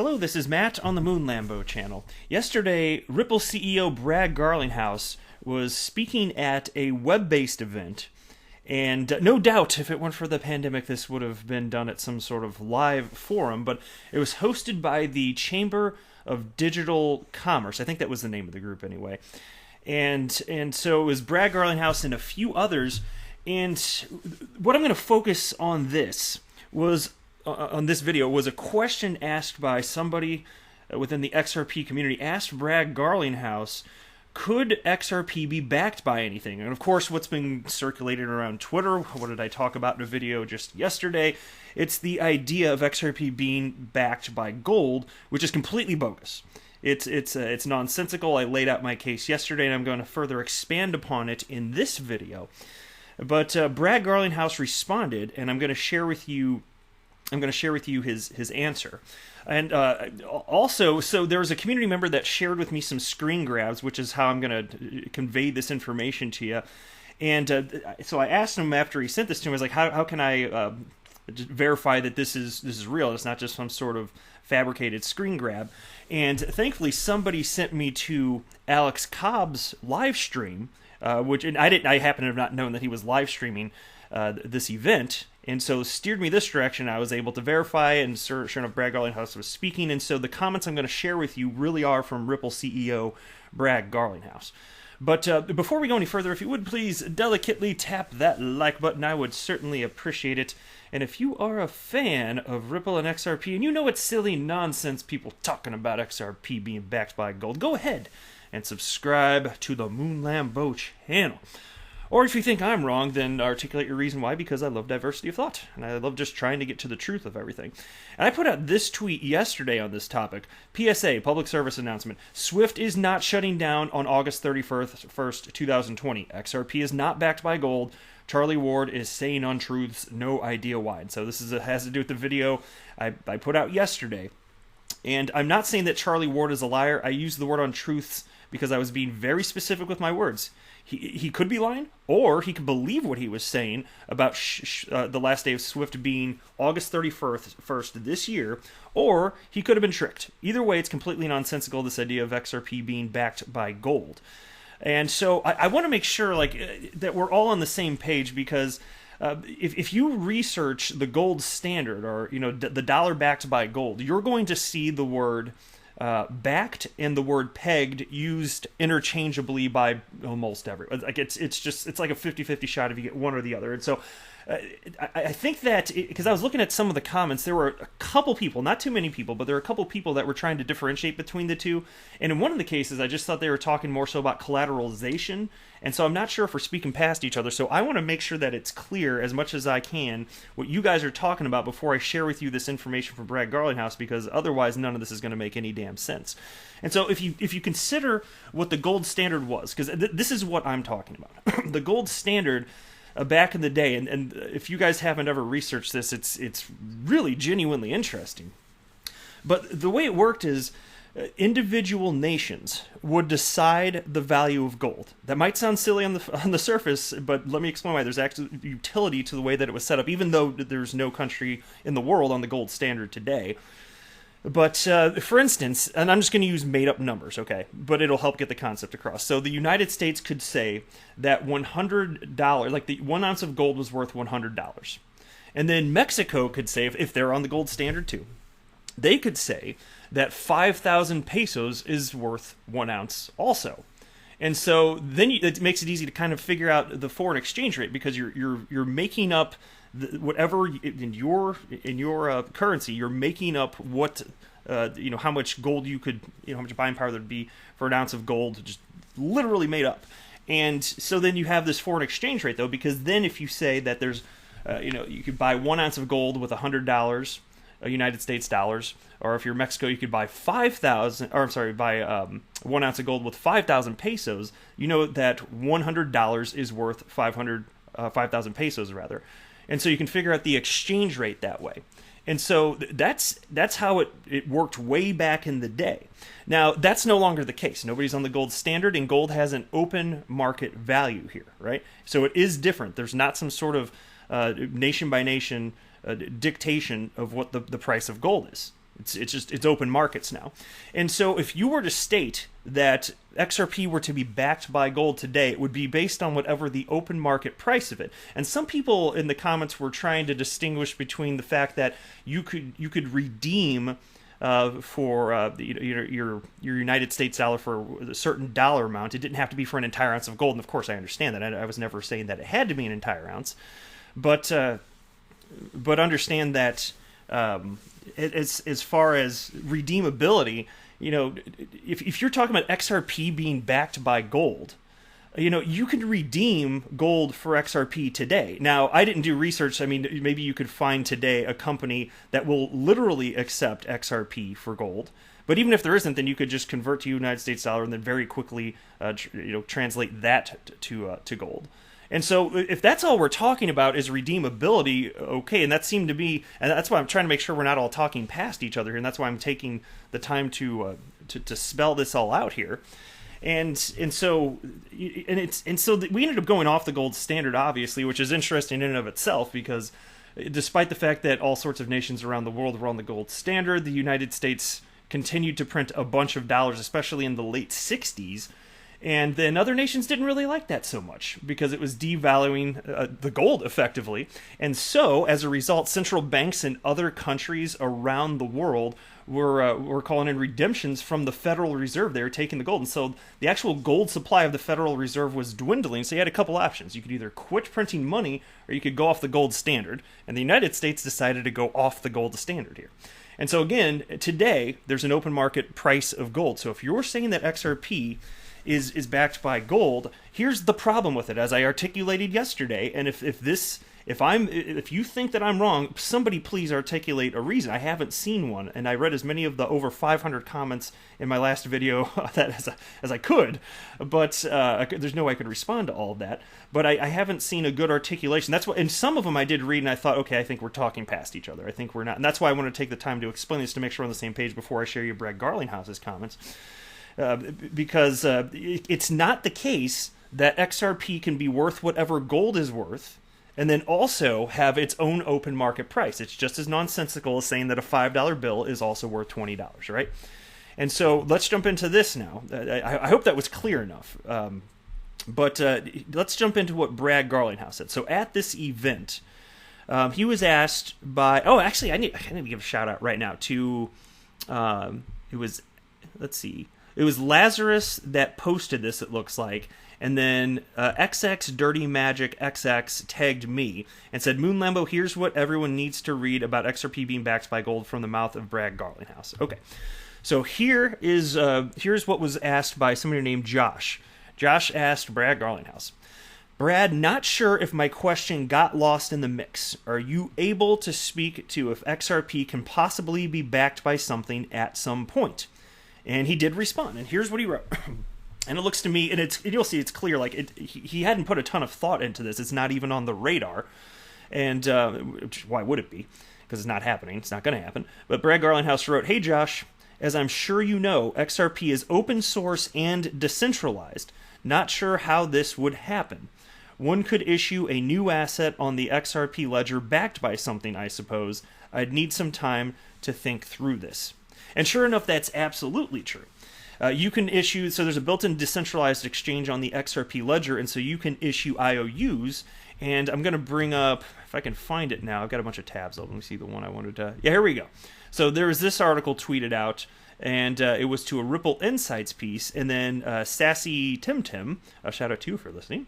Hello, this is Matt on the Moon Lambo channel. Yesterday, Ripple CEO Brad Garlinghouse was speaking at a web-based event, and no doubt if it weren't for the pandemic this would have been done at some sort of live forum, but it was hosted by the Chamber of Digital Commerce. I think that was the name of the group anyway. And so it was Brad Garlinghouse and a few others, and what I'm going to focus on this video was a question asked by somebody within the XRP community, asked Brad Garlinghouse, could XRP be backed by anything? And of course, what's been circulated around Twitter, what did I talk about in a video just yesterday? It's the idea of XRP being backed by gold, which is completely bogus. It's nonsensical. I laid out my case yesterday, and I'm going to further expand upon it in this video. But Brad Garlinghouse responded, and I'm going to share with you his answer. And also, so there was a community member that shared with me some screen grabs, which is how I'm going to convey this information to you. And so I asked him after he sent this to me, I was like, how can I verify that this is real? It's not just some sort of fabricated screen grab. And thankfully, somebody sent me to Alex Cobb's live stream, I happen to have not known that he was live streaming this event, and so steered me this direction. I was able to verify, and sure enough, Brad Garlinghouse was speaking, and so the comments I'm going to share with you really are from Ripple CEO Brad Garlinghouse. But before we go any further, if you would please delicately tap that like button, I would certainly appreciate it. And if you are a fan of Ripple and XRP, and you know it's silly nonsense people talking about XRP being backed by gold, go ahead and subscribe to the Moon Lambo channel. Or if you think I'm wrong, then articulate your reason why, because I love diversity of thought, and I love just trying to get to the truth of everything. And I put out this tweet yesterday on this topic. PSA, public service announcement. SWIFT is not shutting down on August 31st, 2020. XRP is not backed by gold. Charlie Ward is saying untruths, no idea why. And so this has to do with the video I put out yesterday. And I'm not saying that Charlie Ward is a liar. I used the word untruths because I was being very specific with my words. He could be lying, or he could believe what he was saying about the last day of SWIFT being August 31st this year, or he could have been tricked. Either way, it's completely nonsensical, this idea of XRP being backed by gold. And so I want to make sure that we're all on the same page, because if you research the gold standard, or the dollar backed by gold, you're going to see the word backed and the word pegged used interchangeably by almost everyone. Like it's like a 50-50 shot if you get one or the other. And so I think that, because I was looking at some of the comments, there were a couple people, not too many people, but there were a couple people that were trying to differentiate between the two. And in one of the cases, I just thought they were talking more so about collateralization. And so I'm not sure if we're speaking past each other. So I want to make sure that it's clear as much as I can what you guys are talking about before I share with you this information from Brad Garlinghouse, because otherwise none of this is going to make any damn sense. And so if you consider what the gold standard was, because this is what I'm talking about. The gold standard back in the day, and if you guys haven't ever researched this, it's really genuinely interesting. But the way it worked is individual nations would decide the value of gold. That might sound silly on the surface, but let me explain why. There's actually utility to the way that it was set up, even though there's no country in the world on the gold standard today. But for instance, and I'm just going to use made-up numbers, okay? But it'll help get the concept across. So the United States could say that $100, like the 1 ounce of gold was worth $100. And then Mexico could say, if they're on the gold standard too, they could say that 5,000 pesos is worth 1 ounce also. And so then it makes it easy to kind of figure out the foreign exchange rate, because you're making up whatever in your currency, you're making up what how much gold you could, how much buying power there'd be for an ounce of gold, just literally made up. And so then you have this foreign exchange rate, though, because then if you say that there's you could buy 1 ounce of gold with $100 United States dollars, or if you're Mexico, you could buy 1 ounce of gold with 5,000 pesos. You know that $100 is worth 5,000 pesos rather. And so you can figure out the exchange rate that way. And so that's how it worked way back in the day. Now, that's no longer the case. Nobody's on the gold standard, and gold has an open market value here, right? So it is different. There's not some sort of nation by nation dictation of what the price of gold is. It's open markets now. And so if you were to state that XRP were to be backed by gold today, it would be based on whatever the open market price of it. And some people in the comments were trying to distinguish between the fact that you could redeem for your United States dollar for a certain dollar amount. It didn't have to be for an entire ounce of gold, and of course I understand that. I was never saying that it had to be an entire ounce, but understand that as far as redeemability, if you're talking about XRP being backed by gold, you could redeem gold for XRP today. Now, I didn't do research. I mean, maybe you could find today a company that will literally accept XRP for gold. But even if there isn't, then you could just convert to United States dollar and then very quickly, translate that to gold. And so if that's all we're talking about is redeemability, okay, and that seemed to be, and that's why I'm trying to make sure we're not all talking past each other here, and that's why I'm taking the time to spell this all out here. And so we ended up going off the gold standard, obviously, which is interesting in and of itself, because despite the fact that all sorts of nations around the world were on the gold standard, the United States continued to print a bunch of dollars, especially in the late 60s. And then other nations didn't really like that so much because it was devaluing the gold effectively. And so, as a result, central banks in other countries around the world were calling in redemptions from the Federal Reserve. They were taking the gold. And so the actual gold supply of the Federal Reserve was dwindling. So you had a couple options. You could either quit printing money or you could go off the gold standard. And the United States decided to go off the gold standard here. And so again, today, there's an open market price of gold. So if you're saying that XRP is backed by gold, here's the problem with it, as I articulated yesterday. And if you think that I'm wrong, somebody please articulate a reason. I haven't seen one, and I read as many of the over 500 comments in my last video as I could, but there's no way I could respond to all of that. But I haven't seen a good articulation. That's what, and some of them I did read, and I thought, okay, I think we're talking past each other. I think we're not, and that's why I want to take the time to explain this to make sure we're on the same page before I share you Brad Garlinghouse's comments. Because it's not the case that XRP can be worth whatever gold is worth and then also have its own open market price. It's just as nonsensical as saying that a $5 bill is also worth $20, right? And so let's jump into this now. I hope that was clear enough. But let's jump into what Brad Garlinghouse said. So at this event, he was asked by... Oh, actually, I need to give a shout out right now to... It was Lazarus that posted this, it looks like, and then XX Dirty Magic XX tagged me and said, Moon Lambo, here's what everyone needs to read about XRP being backed by gold from the mouth of Brad Garlinghouse. Okay, so here's what was asked by somebody named Josh. Josh asked Brad Garlinghouse, Brad, not sure if my question got lost in the mix. Are you able to speak to if XRP can possibly be backed by something at some point? And he did respond, and here's what he wrote. And it looks to me, and you'll see it's clear, like he hadn't put a ton of thought into this. It's not even on the radar, and why would it be? Because it's not happening. It's not going to happen. But Brad Garlinghouse wrote, Hey Josh, as I'm sure you know, XRP is open source and decentralized. Not sure how this would happen. One could issue a new asset on the XRP ledger backed by something, I suppose. I'd need some time to think through this. And sure enough, that's absolutely true. You can issue, so there's a built-in decentralized exchange on the XRP ledger, and so you can issue IOUs, and I'm going to bring up, if I can find it now, I've got a bunch of tabs open. Let me see the one I wanted to, yeah, here we go. So there was this article tweeted out, and it was to a Ripple Insights piece, and then Sassy Tim, a shout out to you for listening,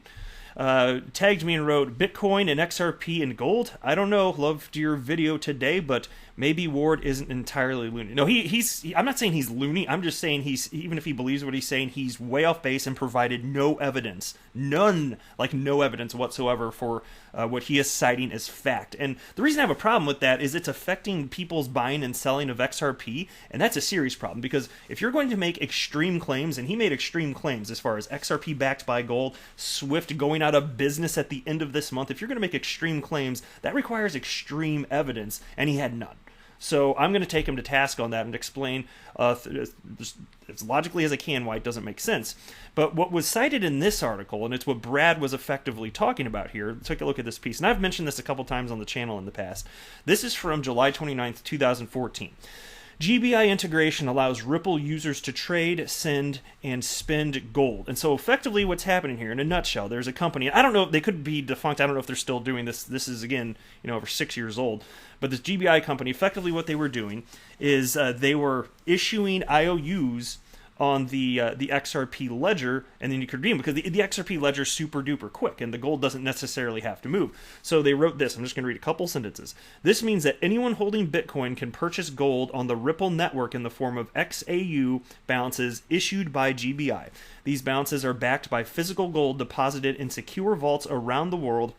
tagged me and wrote, Bitcoin and XRP and gold? I don't know, loved your video today, but maybe Ward isn't entirely loony. No, I'm not saying he's loony. I'm just saying even if he believes what he's saying, he's way off base and provided no evidence. No evidence whatsoever for what he is citing as fact. And the reason I have a problem with that is it's affecting people's buying and selling of XRP, and that's a serious problem, because if you're going to make extreme claims, and he made extreme claims as far as XRP backed by gold, Swift going out of business at the end of this month, if you're going to make extreme claims, that requires extreme evidence, and he had none. So I'm going to take him to task on that and explain as logically as I can why it doesn't make sense. But what was cited in this article, and it's what Brad was effectively talking about here, take a look at this piece, and I've mentioned this a couple times on the channel in the past. This is from July 29th, 2014. GBI integration allows Ripple users to trade, send, and spend gold. And so effectively what's happening here, in a nutshell, there's a company, I don't know, they could be defunct, I don't know if they're still doing this. This is, again, over 6 years old. But this GBI company, effectively what they were doing is they were issuing IOUs on the XRP ledger, and then you could redeem, because the XRP ledger is super duper quick and the gold doesn't necessarily have to move. So they wrote this. I'm just going to read a couple sentences. This means that anyone holding Bitcoin can purchase gold on the Ripple network in the form of XAU balances issued by GBI. These balances are backed by physical gold deposited in secure vaults around the world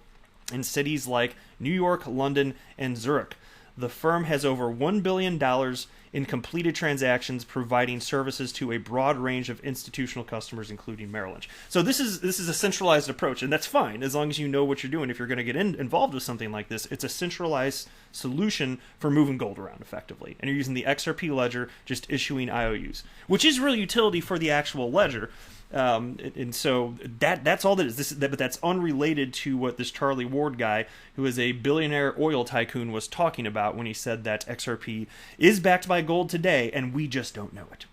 in cities like New York, London, and Zurich. The firm has over $1 billion in completed transactions, providing services to a broad range of institutional customers, including Merrill Lynch. So this is a centralized approach, and that's fine as long as you know what you're doing. If you're going to get involved with something like this, it's a centralized solution for moving gold around effectively. And you're using the XRP ledger, just issuing IOUs, which is real utility for the actual ledger. And so that's all that is. But that's unrelated to what this Charlie Ward guy, who is a billionaire oil tycoon, was talking about when he said that XRP is backed by gold today, and we just don't know it.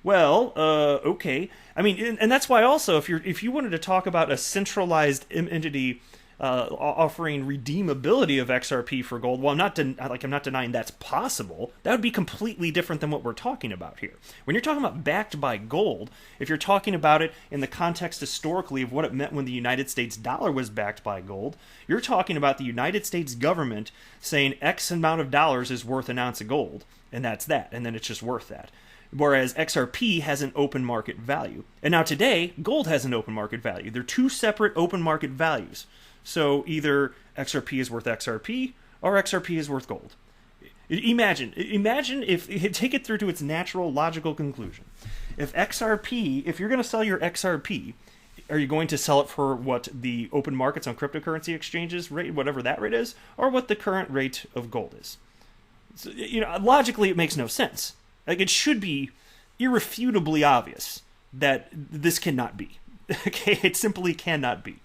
Well, okay. I mean, and that's why also, if you wanted to talk about a centralized entity offering redeemability of XRP for gold, well, I'm not denying that's possible. That would be completely different than what we're talking about here. When you're talking about backed by gold, if you're talking about it in the context historically of what it meant when the United States dollar was backed by gold, you're talking about the United States government saying X amount of dollars is worth an ounce of gold, and that's that, and then it's just worth that. Whereas XRP has an open market value. And now today, gold has an open market value. They're two separate open market values. So either XRP is worth XRP or XRP is worth gold. Imagine if, take it through to its natural logical conclusion. If you're going to sell your XRP, are you going to sell it for what the open markets on cryptocurrency exchanges rate, whatever that rate is, or what the current rate of gold is? So, logically it makes no sense. Like, it should be irrefutably obvious that this cannot be. Okay, it simply cannot be.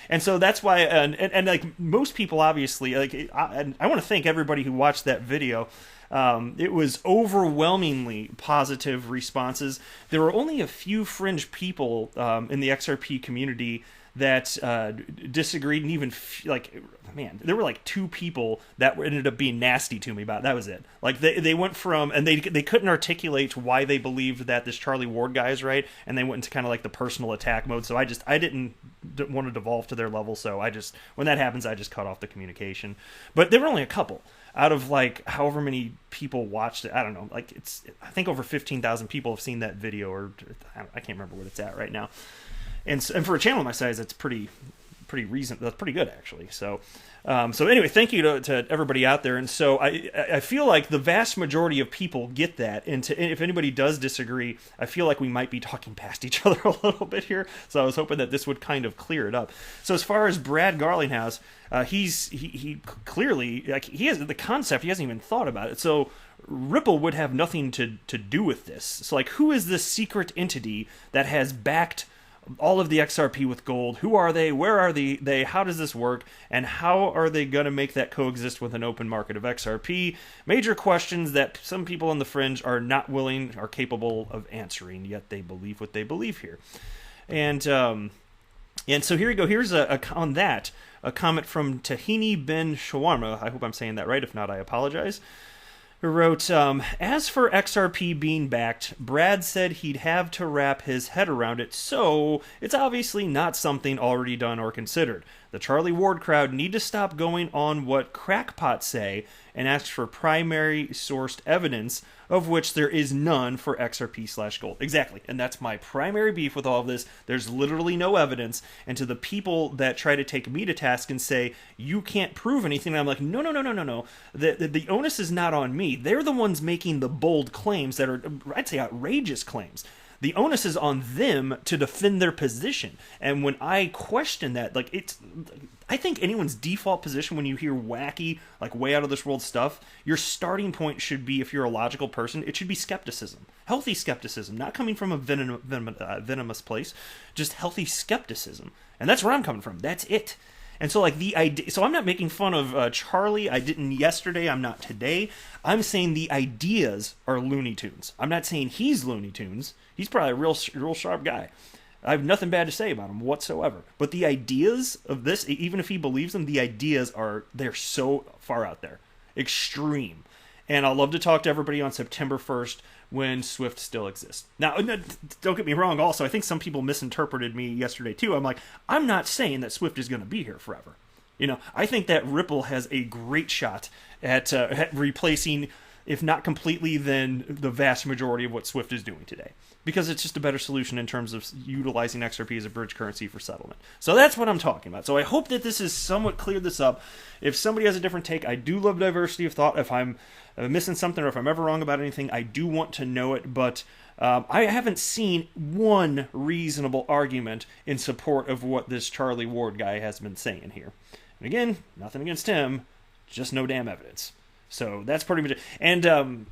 And so that's why, and like most people, obviously, like I want to thank everybody who watched that video. It was overwhelmingly positive responses. There were only a few fringe people in the XRP community that disagreed, and even there were like 2 people that ended up being nasty to me about it. That was it. Like they went from, and they couldn't articulate why they believed that this Charlie Ward guy is right, and they went into kind of like the personal attack mode. So I didn't want to devolve to their level. So when that happens, I just cut off the communication. But there were only a couple out of like however many people watched it. I don't know. Like I think over 15,000 people have seen that video, or I can't remember what it's at right now. And for a channel my size, that's pretty recent. That's pretty good, actually. So anyway, thank you to everybody out there. And so I feel like the vast majority of people get that. And if anybody does disagree, I feel like we might be talking past each other a little bit here. So I was hoping that this would kind of clear it up. So as far as Brad Garlinghouse, he clearly, like, he has the concept. He hasn't even thought about it. So Ripple would have nothing to do with this. So like, who is this secret entity that has backed all of the XRP with gold? Who are they? Where are they? How does this work? And how are they going to make that coexist with an open market of XRP? Major questions that some people on the fringe are not willing or capable of answering, yet they believe what they believe here. And so here we go. Here's a comment from Tahini bin Shawarma. I hope I'm saying that right. If not, I apologize. Who wrote, as for XRP being backed, Brad said he'd have to wrap his head around it, so it's obviously not something already done or considered. The Charlie Ward crowd need to stop going on what crackpots say and ask for primary sourced evidence, of which there is none for XRP/gold. Exactly, and that's my primary beef with all of this. There's literally no evidence, and to the people that try to take me to task and say, you can't prove anything, I'm like, no. The onus is not on me. They're the ones making the bold claims that are, I'd say, outrageous claims. The onus is on them to defend their position. And when I question that, I think anyone's default position when you hear wacky, like way out of this world stuff, your starting point should be, if you're a logical person, it should be skepticism. Healthy skepticism, not coming from a venomous place, just healthy skepticism. And that's where I'm coming from. That's it. And so, like, the idea. So I'm not making fun of Charlie. I didn't yesterday. I'm not today. I'm saying the ideas are Looney Tunes. I'm not saying he's Looney Tunes. He's probably a real sharp guy. I have nothing bad to say about him whatsoever. But the ideas of this, even if he believes them, the ideas they're so far out there. Extreme. And I'll love to talk to everybody on September 1st when Swift still exists. Now, don't get me wrong, also, I think some people misinterpreted me yesterday, too. I'm not saying that Swift is going to be here forever. I think that Ripple has a great shot at replacing, if not completely, then the vast majority of what Swift is doing today. Because it's just a better solution in terms of utilizing XRP as a bridge currency for settlement. So that's what I'm talking about. So I hope that this has somewhat cleared this up. If somebody has a different take, I do love diversity of thought. If I'm missing something or if I'm ever wrong about anything, I do want to know it. But I haven't seen one reasonable argument in support of what this Charlie Ward guy has been saying here. And again, nothing against him, just no damn evidence. So that's pretty much it. And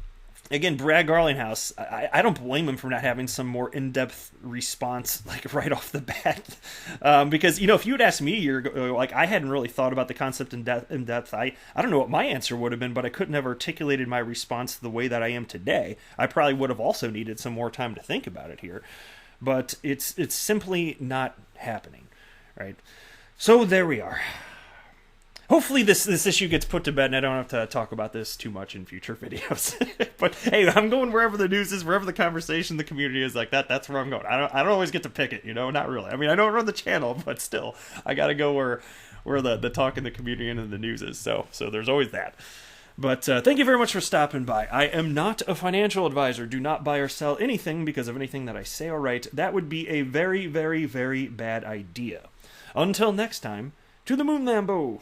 again, Brad Garlinghouse, I don't blame him for not having some more in-depth response, like, right off the bat. Because, if you had asked me a year ago, like, I hadn't really thought about the concept in depth. I don't know what my answer would have been, but I couldn't have articulated my response the way that I am today. I probably would have also needed some more time to think about it here. But it's simply not happening, right? So there we are. Hopefully this issue gets put to bed and I don't have to talk about this too much in future videos. But hey, I'm going wherever the news is, wherever the conversation, the community is like that. That's where I'm going. I don't always get to pick it, not really. I mean, I don't run the channel, but still, I got to go where the talk in the community and the news is. So there's always that. But thank you very much for stopping by. I am not a financial advisor. Do not buy or sell anything because of anything that I say or write. That would be a very, very, very bad idea. Until next time, to the moon, Lambo!